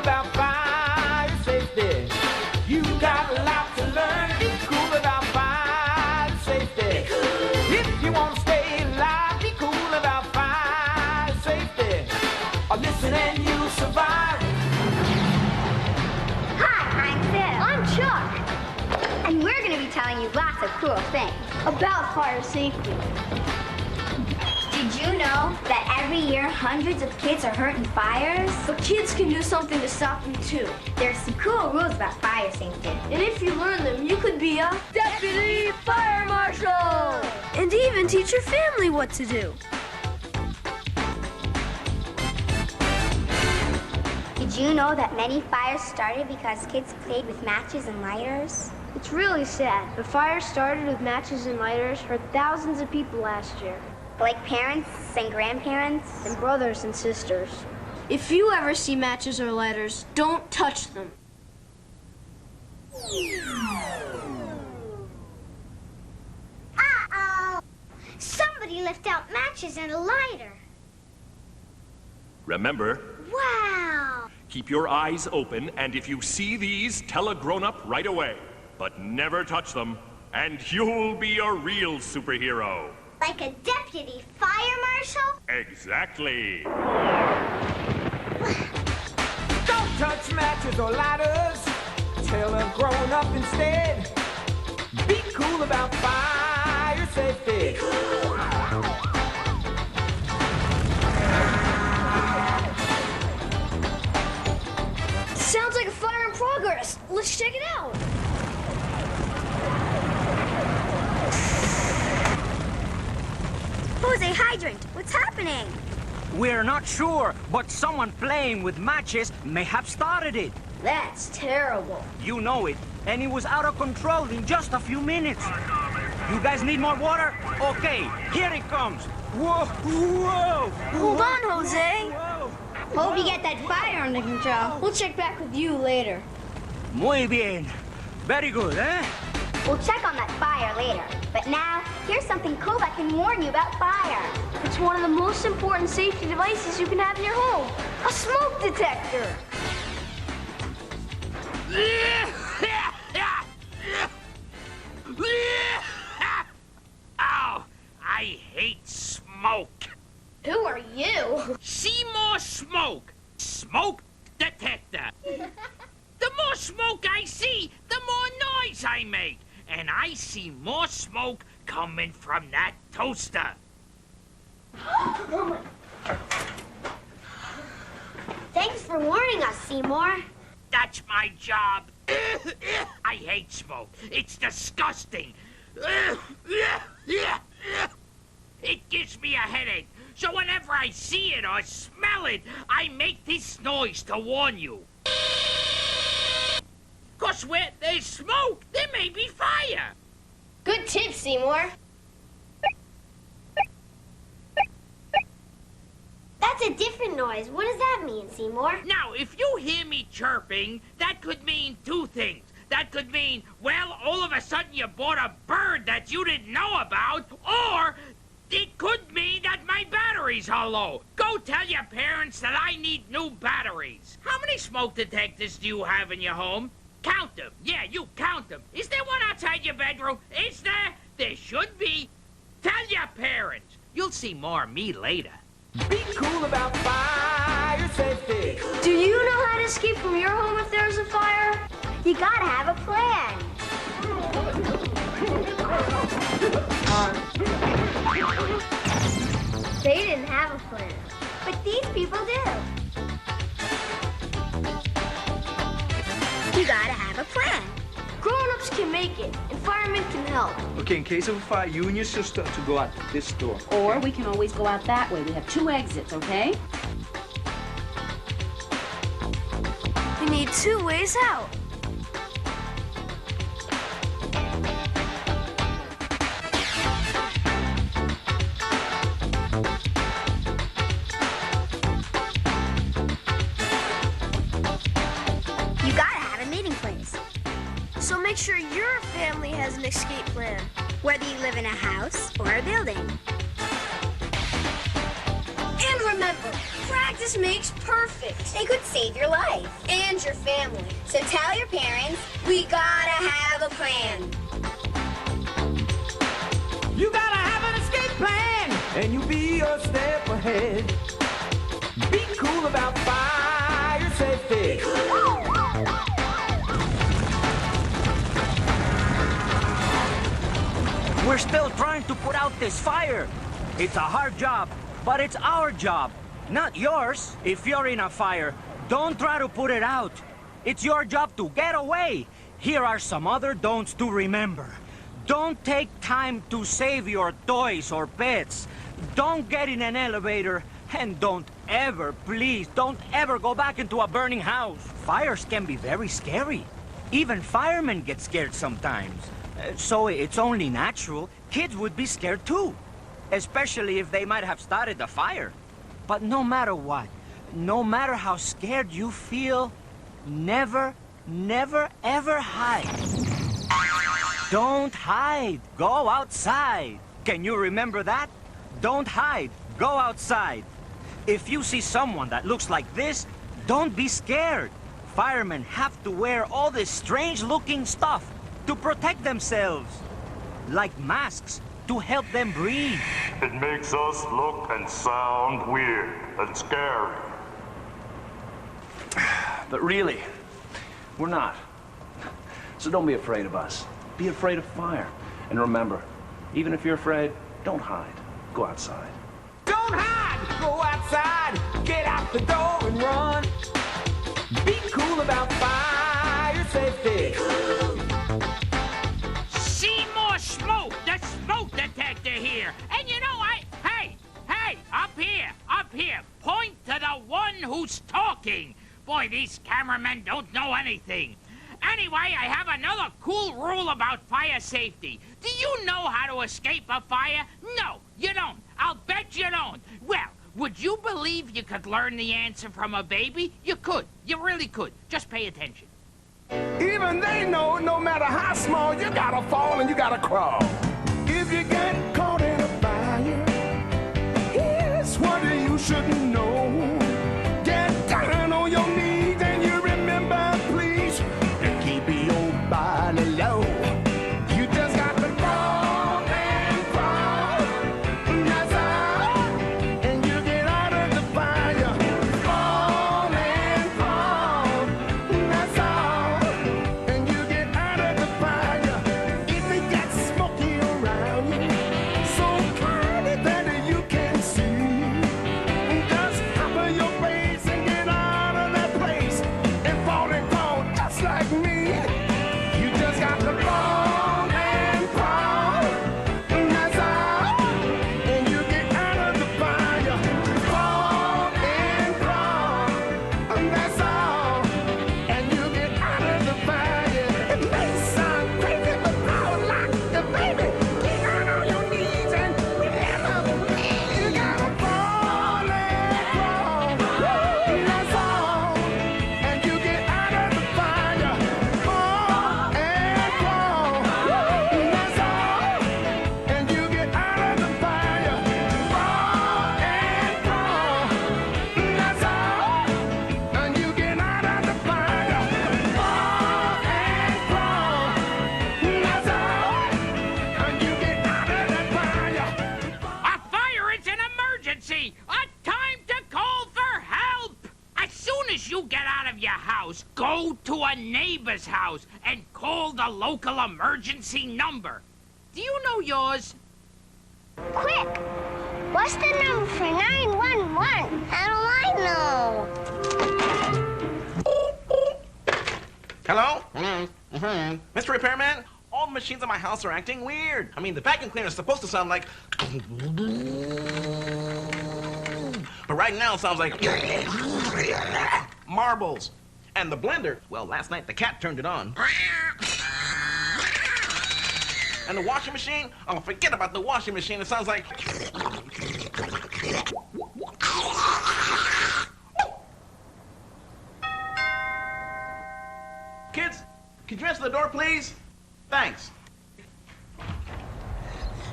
about fire safety. You got a lot to learn. Be cool about fire safety. If you want to stay alive, be cool about fire safety. Or listen and you'll survive. Hi, I'm Phil. I'm Chuck. And we're going to be telling you lots of cool things about fire safety. Did you know that every year hundreds of kids are hurt in fires? But kids can do something to stop them too. There's some cool rules about fire safety. And if you learn them, you could be a deputy fire marshal! And even teach your family what to do. Did you know that many fires started because kids played with matches and lighters? It's really sad. The fire started with matches and lighters hurt thousands of people last year. Like parents and grandparents? And brothers and sisters. If you ever see matches or lighters, don't touch them. Uh-oh! Somebody left out matches and a lighter. Remember, Wow! keep your eyes open, and if you see these, tell a grown-up right away. But never touch them, and you'll be a real superhero. Like a deputy fire marshal? Exactly. Don't touch matches or lighters. Tell a grown-up instead. Be cool about fire safety. Sounds like a fire in progress. Let's check it out. Who's a hydrant? What's happening? We're not sure, but someone playing with matches may have started it. That's terrible. You know it, and it was out of control in just a few minutes. You guys need more water? Okay, here it comes. Whoa, whoa! Hold on, Jose. Whoa. Hope you get that fire under control. We'll check back with you later. Muy bien. Very good, eh? We'll check on that fire later. But now, here's something cool that can warn you about fire. It's one of the most important safety devices you can have in your home. A smoke detector. Oh, I hate smoke. Who are you? See more smoke. Smoke detector. The more smoke I see, the more noise I make. And I see more smoke coming from that toaster. Thanks for warning us, Seymour. That's my job. I hate smoke. It's disgusting. It gives me a headache. So whenever I see it or smell it, I make this noise to warn you. 'Cause where there's smoke, there may be fire. Good tip, Seymour. That's a different noise. What does that mean, Seymour? Now, if you hear me chirping, that could mean two things. That could mean, well, all of a sudden you bought a bird that you didn't know about, or it could mean that my batteries are low. Go tell your parents that I need new batteries. How many smoke detectors do you have in your home? Count them. Yeah, you count them. Is there one outside your bedroom? Is there? There should be. Tell your parents. You'll see more of me later. Be cool about fire safety. Do you know how to escape from your home if there's a fire? You gotta have a plan. They didn't have a plan. But these people do. You gotta have a plan. Grown-ups can make it, and firemen can help. Okay, in case of a fire, you and your sister to go out this door. Or we can always go out that way. We have 2 exits, okay? You need 2 ways out. You gotta have a meeting place. So make sure your family has an escape plan. Whether you live in a house or a building. And remember, practice makes perfect. They could save your life. And your family. So tell your parents, we gotta have a plan. You gotta have an escape plan, and you'll be a step ahead. Be cool about fire safety. We're still trying to put out this fire. It's a hard job, but it's our job, not yours. If you're in a fire, don't try to put it out. It's your job to get away. Here are some other don'ts to remember. Don't take time to save your toys or pets. Don't get in an elevator. And don't ever, please, don't ever go back into a burning house. Fires can be very scary. Even firemen get scared sometimes. So it's only natural. Kids would be scared too. Especially if they might have started the fire. But no matter what, no matter how scared you feel, never, never, ever hide. Don't hide. Go outside. Can you remember that? Don't hide. Go outside. If you see someone that looks like this, don't be scared. Firemen have to wear all this strange-looking stuff to protect themselves. Like masks to help them breathe. It makes us look and sound weird and scary. But really, we're not. So don't be afraid of us. Be afraid of fire. And remember, even if you're afraid, don't hide. Go outside. Don't hide, go outside, get out the door and run. Be cool about fire safety. See more smoke, the smoke detector here. And you know, hey, up here, point to the one who's talking. Boy, these cameramen don't know anything. Anyway, I have another cool rule about fire safety. Do you know how to escape a fire? No, you don't. I'll bet you don't. Well, would you believe you could learn the answer from a baby? You could. You really could. Just pay attention. Even they know no matter how small, you gotta fall and you gotta crawl. If you get caught in a fire, here's what you should know. Get down on your knees and you remember, please, to keep your body low. You just got to crawl and crawl. That's all. And you get out of the fire. Crawl and crawl. That's all. And you get out of the fire. If it gets smoky around you, so cloudy that you can see, just cover your face and get out of that place and fall and crawl just like me. You just got to crawl and crawl. That's all. And you get out of the fire. Crawl and crawl. That's all. And you get out of the fire. It may sound crazy, but crawl like the baby. Get down on your knees and remember, you gotta crawl and crawl. That's all. And you get out of the fire. Crawl and crawl. That's all. And you get out of the fire. Crawl and crawl. That's all. And you get out of the fire. Crawl and crawl. That's all. And you get out of the fire. A fire is an emergency! A time to call for help! As soon as you get out of your house, go to a neighbor's house and call the local emergency number. Do you know yours? Quick! What's the number for 911? How do I know? Hello? Mr. Repairman? All the machines in my house are acting weird. I mean, the vacuum cleaner is supposed to sound like... But right now it sounds like... marbles. And the blender, well, last night the cat turned it on. And the washing machine? Oh, forget about the washing machine. It sounds like... Kids, could you answer the door, please? Thanks.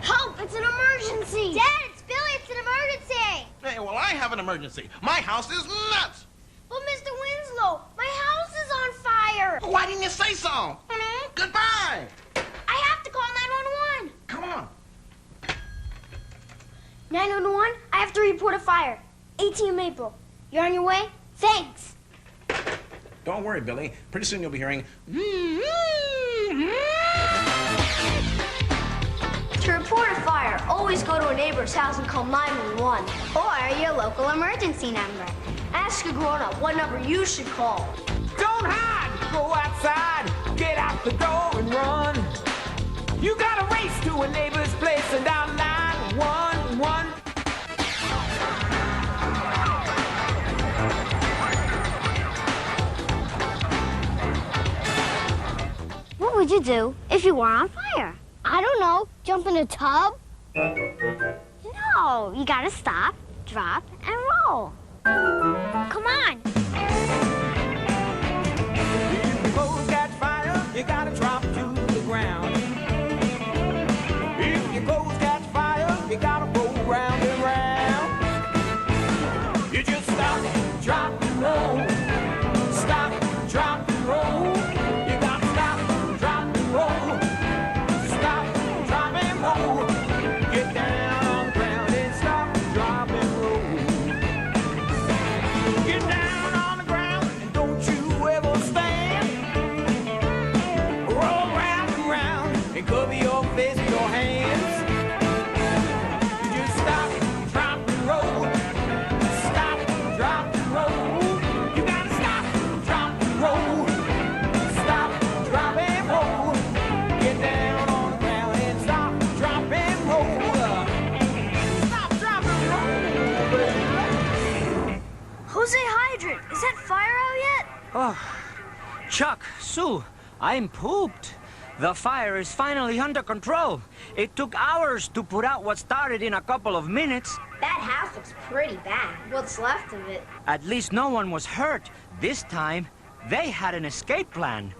Help! It's an emergency! Dad, it's Billy! It's an emergency! Hey, well, I have an emergency. My house is nuts. But Mr. Winslow, my house is on fire. Why didn't you say so? Goodbye. I have to call 911. Come on. 911, I have to report a fire. 18 April. You're on your way? Thanks. Don't worry, Billy. Pretty soon you'll be hearing... To report a fire, always go to a neighbor's house and call 911. Or your local emergency number. Ask a grown-up what number you should call. Don't hide, go outside, get out the door and run. You gotta race to a neighbor's place and dial 911. What would you do if you were on fire? I don't know. Jump in a tub? No, you gotta stop, drop, and roll. Come on. If your clothes got fire, you gotta drop to the ground. If your clothes got fire, you gotta roll round and round. You just stop, drop, and roll. Stop, drop, and roll. You gotta stop, drop, and roll. Stop, drop, and roll. Get down on the ground and stop, drop, and roll. Get down on the ground and don't you ever stand. Roll round and round and cover your face with your hands. You just stop, drop, and roll. Stop, drop, and roll. You gotta stop, drop, and roll. Stop, drop, and roll. Get down on the ground and stop, drop, and roll. Stop, drop, and roll. Jose Hydrant, is that fire out yet? Oh, Chuck, Sue, I'm pooped. The fire is finally under control. It took hours to put out what started in a couple of minutes. That house looks pretty bad. What's left of it? At least no one was hurt. This time, they had an escape plan.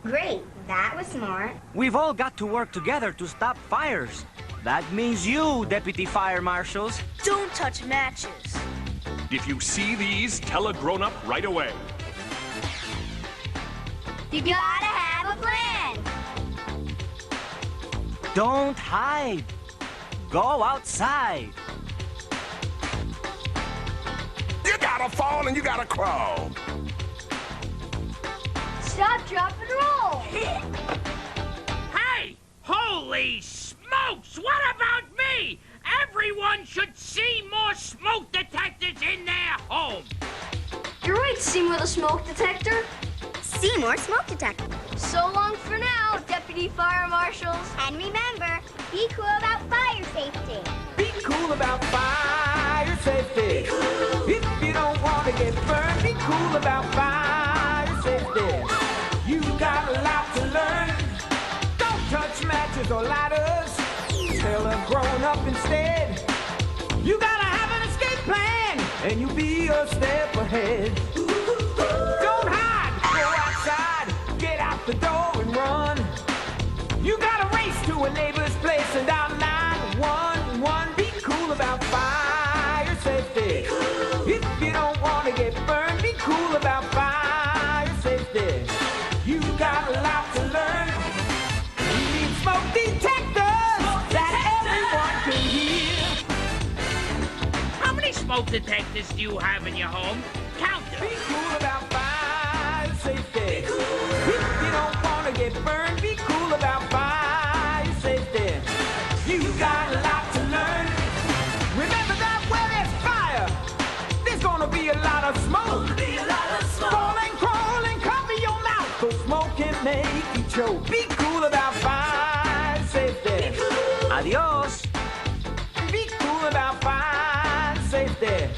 Great. That was smart. We've all got to work together to stop fires. That means you, Deputy Fire Marshals. Don't touch matches. If you see these, tell a grown-up right away. You gotta have a plan. Don't hide. Go outside. You gotta fall and you gotta crawl. Stop, drop, and roll. Hey! Holy smokes! What about me? Everyone should see more smoke detectors in their home. You're right, Seymour the smoke detector. Seymour Smoke Detector. So long for now, Deputy Fire Marshals. And remember, be cool about fire safety. Be cool about fire safety. If you don't want to get burned, be cool about fire safety. You got a lot to learn. Don't touch matches or lighters. Tell a grown-up instead. You gotta have an escape plan, and you'll be a step ahead. Don't hide, go outside, get out the door and run. You gotta race to a neighbor's place and dial 911. Be cool about fire safety. If you don't want to get burned, be cool about fire safety. You got a lot to learn. You need smoke detectors that everyone can hear. How many smoke detectors do you have in your home? Count them. Be cool about fire safety. If you don't want to get burned, be cool about fire safety. You got a lot to learn. Remember that where there's fire, there's gonna be a lot of smoke. Crawl and cover your mouth, so smoke can make you choke. Be cool about fire safety. Adios. Be cool about fire safety.